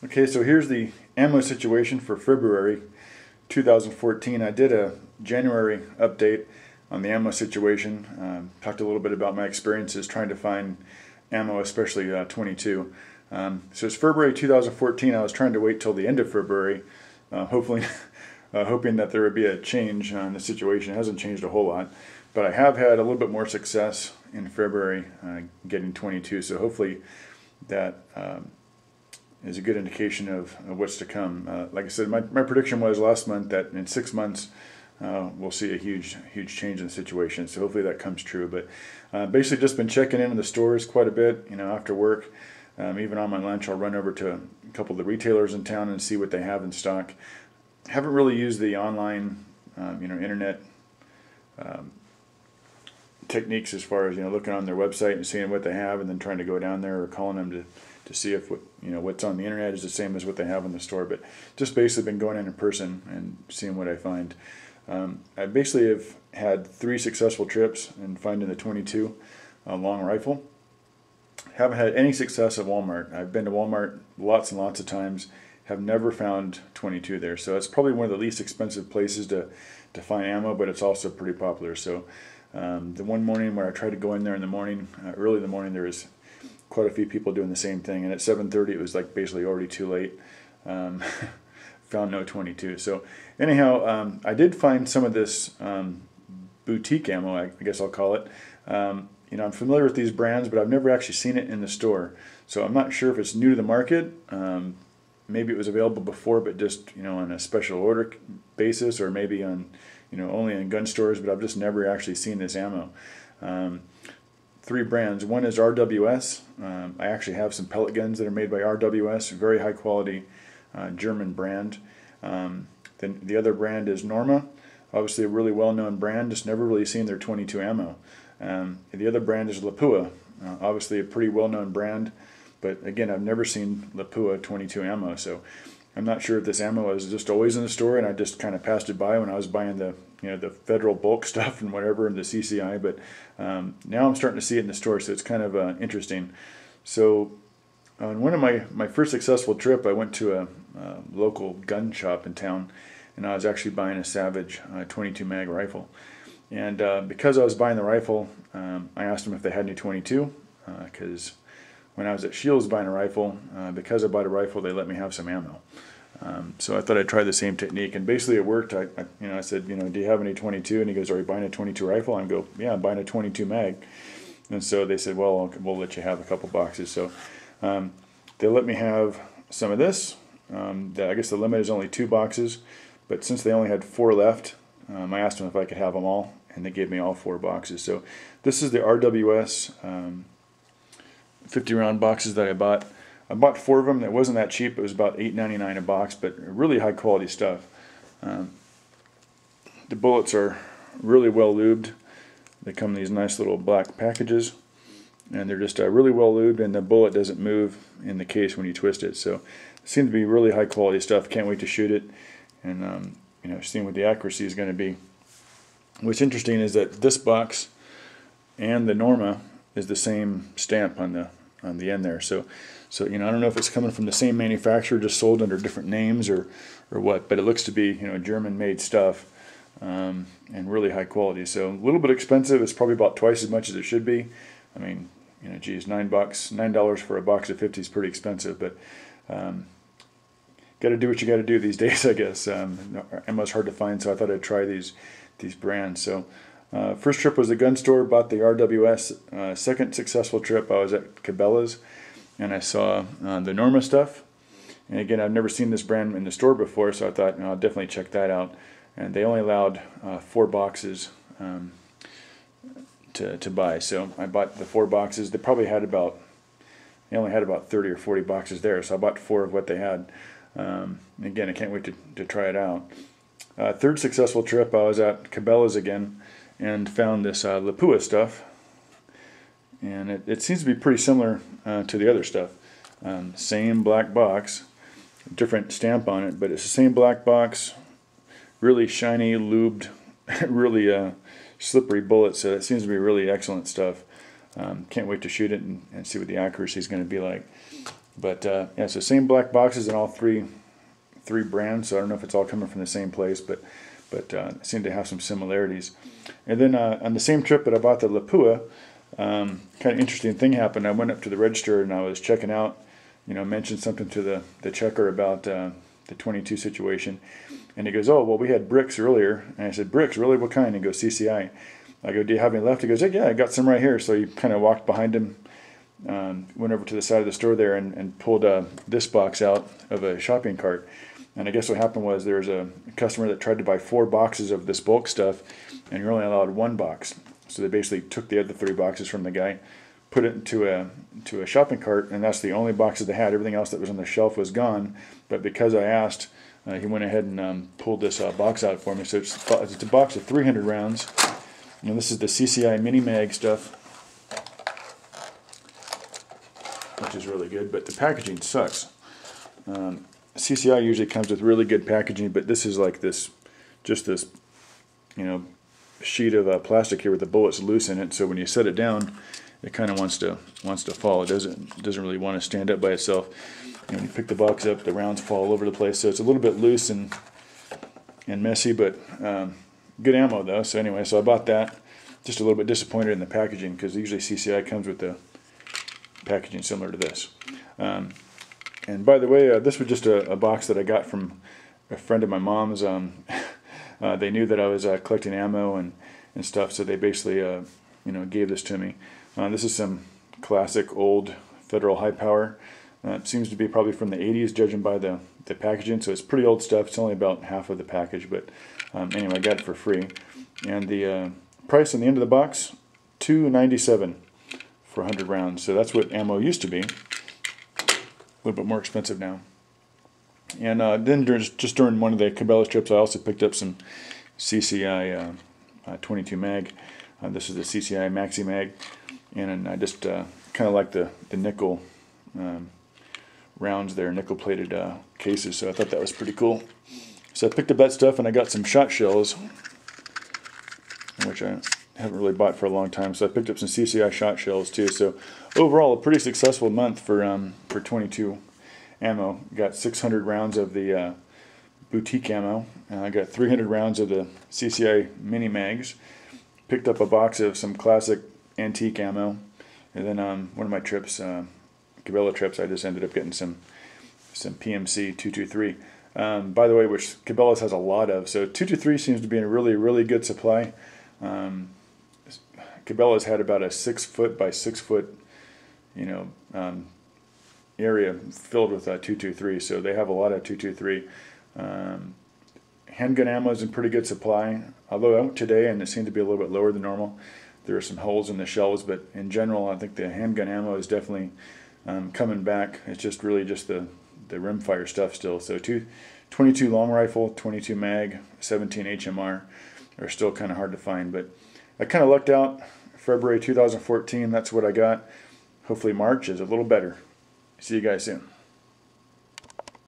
Okay, so here's the ammo situation for February 2014. I did a January update on the ammo situation. Talked a little bit about my experiences trying to find ammo, especially 22. So it's February 2014. I was trying to wait till the end of February, hopefully, hoping that there would be a change in the situation. It hasn't changed a whole lot, but I have had a little bit more success in February getting 22. So hopefully that is a good indication of what's to come. Like I said, my prediction was last month that in 6 months we'll see a huge change in the situation. So hopefully that comes true. But basically just been checking into the stores quite a bit, after work. Even on my lunch, I'll run over to a couple of the retailers in town and see what they have in stock. Haven't really used the online, internet techniques as far as looking on their website and seeing what they have, and then trying to go down there or calling them to see if what's on the internet is the same as what they have in the store. But just basically been going in person and seeing what I find. I basically have had 3 successful trips in finding the 22 long rifle. Haven't had any success at Walmart. I've been to Walmart lots and lots of times. Have never found 22 there. So it's probably one of the least expensive places to find ammo, but it's also pretty popular. So the one morning where I tried to go in there in the morning, early in the morning, there was quite a few people doing the same thing, and at 7:30 it was like basically already too late. Found no 22. So anyhow, I did find some of this boutique ammo, I guess I'll call it. I'm familiar with these brands, but I've never actually seen it in the store. So I'm not sure if it's new to the market. Maybe it was available before, but just on a special order basis, or maybe on only in gun stores. But I've just never actually seen this ammo. 3 brands. One is RWS. I actually have some pellet guns that are made by RWS, very high quality German brand. Then the other brand is Norma, obviously a really well-known brand, just never really seen their 22 ammo. The other brand is Lapua, obviously a pretty well-known brand, but again, I've never seen Lapua 22 ammo, so I'm not sure if this ammo is just always in the store and I just kind of passed it by when I was buying the the federal bulk stuff and whatever, and the CCI, but now I'm starting to see it in the store, so it's kind of interesting. So on one of my first successful trip, I went to a local gun shop in town, and I was actually buying a Savage 22 mag rifle. And because I was buying the rifle, I asked them if they had any 22, because when I was at Shields buying a rifle, because I bought a rifle, they let me have some ammo. So I thought I'd try the same technique, and basically it worked. I said, do you have any 22? And he goes, are you buying a 22 rifle? I go, yeah, I'm buying a 22 mag. And so they said, well, we'll let you have a couple boxes. So they let me have some of this. I guess the limit is only 2 boxes, but since they only had 4 left, I asked them if I could have them all, and they gave me all 4 boxes. So this is the RWS 50 round boxes that I bought. I bought 4 of them. It wasn't that cheap. It was about $8.99 a box, but really high quality stuff. The bullets are really well lubed. They come in these nice little black packages, and they're just really well lubed, and the bullet doesn't move in the case when you twist it. So it seems to be really high quality stuff. Can't wait to shoot it, and seeing what the accuracy is going to be. What's interesting is that this box and the Norma is the same stamp on the end there. So I don't know if it's coming from the same manufacturer, just sold under different names or what, but it looks to be German-made stuff, and really high quality. So a little bit expensive. It's probably about twice as much as it should be. I mean, geez, $9 for a box of 50 is pretty expensive, but got to do what you got to do these days, I guess. Ammo's hard to find, so I thought I'd try these brands. So first trip was the gun store, bought the RWS. Second successful trip, I was at Cabela's, and I saw the Norma stuff. And again, I've never seen this brand in the store before, so I thought I'll definitely check that out. And they only allowed 4 boxes to buy, so I bought the 4 boxes. They only had about 30 or 40 boxes there, so I bought 4 of what they had. Again, I can't wait to try it out. Third successful trip, I was at Cabela's again and found this Lapua stuff, and it seems to be pretty similar to the other stuff. Same black box, different stamp on it, but it's the same black box, really shiny, lubed, really slippery bullet, so it seems to be really excellent stuff. Can't wait to shoot it and see what the accuracy is going to be like. But yeah, so same black boxes in all three brands. So I don't know if it's all coming from the same place, but seem to have some similarities. And then on the same trip that I bought the Lapua, kind of interesting thing happened. I went up to the register and I was checking out, mentioned something to the checker about the 22 situation. And he goes, "Oh, well, we had bricks earlier." And I said, "Bricks? Really? What kind?" He goes, "CCI." I go, "Do you have any left?" He goes, "Yeah, I got some right here." So he kind of walked behind him, went over to the side of the store there and pulled this box out of a shopping cart. And I guess what happened was there was a customer that tried to buy 4 boxes of this bulk stuff, and you're only allowed 1 box. So they basically took the other 3 boxes from the guy, put it into a shopping cart, and that's the only boxes they had. Everything else that was on the shelf was gone. But because I asked, he went ahead and pulled this box out for me. So it's a box of 300 rounds. And this is the CCI Mini Mag stuff, which is really good. But the packaging sucks. CCI usually comes with really good packaging, but this is like just this, sheet of plastic here with the bullets loose in it. So when you set it down, it kind of wants to fall. It doesn't really want to stand up by itself. When you pick the box up, the rounds fall all over the place. So it's a little bit loose and messy, but good ammo though. So anyway, so I bought that. Just a little bit disappointed in the packaging because usually CCI comes with the packaging similar to this. And by the way, this was just a box that I got from a friend of my mom's. They knew that I was collecting ammo and stuff, so they basically gave this to me. This is some classic old Federal high power. It seems to be probably from the 80s, judging by the packaging. So it's pretty old stuff. It's only about half of the package, but anyway, I got it for free. And the price on the end of the box, $2.97 for 100 rounds. So that's what ammo used to be. A little bit more expensive now. And then just during one of the Cabela's trips, I also picked up some CCI 22 mag. This is the CCI Maxi Mag, and I just kind of like the nickel rounds there, nickel plated cases. So I thought that was pretty cool. So I picked up that stuff, and I got some shot shells, which I haven't really bought for a long time. So I picked up some CCI shot shells too. So overall, a pretty successful month for 22 ammo. Got 600 rounds of the boutique ammo. I got 300 rounds of the CCI mini mags. Picked up a box of some classic antique ammo. And then one of my trips, Cabela trips, I just ended up getting some PMC 223. By the way, which Cabela's has a lot of. So 223 seems to be in a really, really good supply. Cabela's had about a 6 foot by 6 foot, area filled with 223. So they have a lot of 223. Handgun ammo is in pretty good supply. Although I went today and it seemed to be a little bit lower than normal. There are some holes in the shelves, but in general, I think the handgun ammo is definitely coming back. It's just really just the rimfire stuff still. So 22 long rifle, 22 mag, 17 HMR are still kind of hard to find. But I kind of lucked out. February 2014, that's what I got. Hopefully March is a little better. See you guys soon.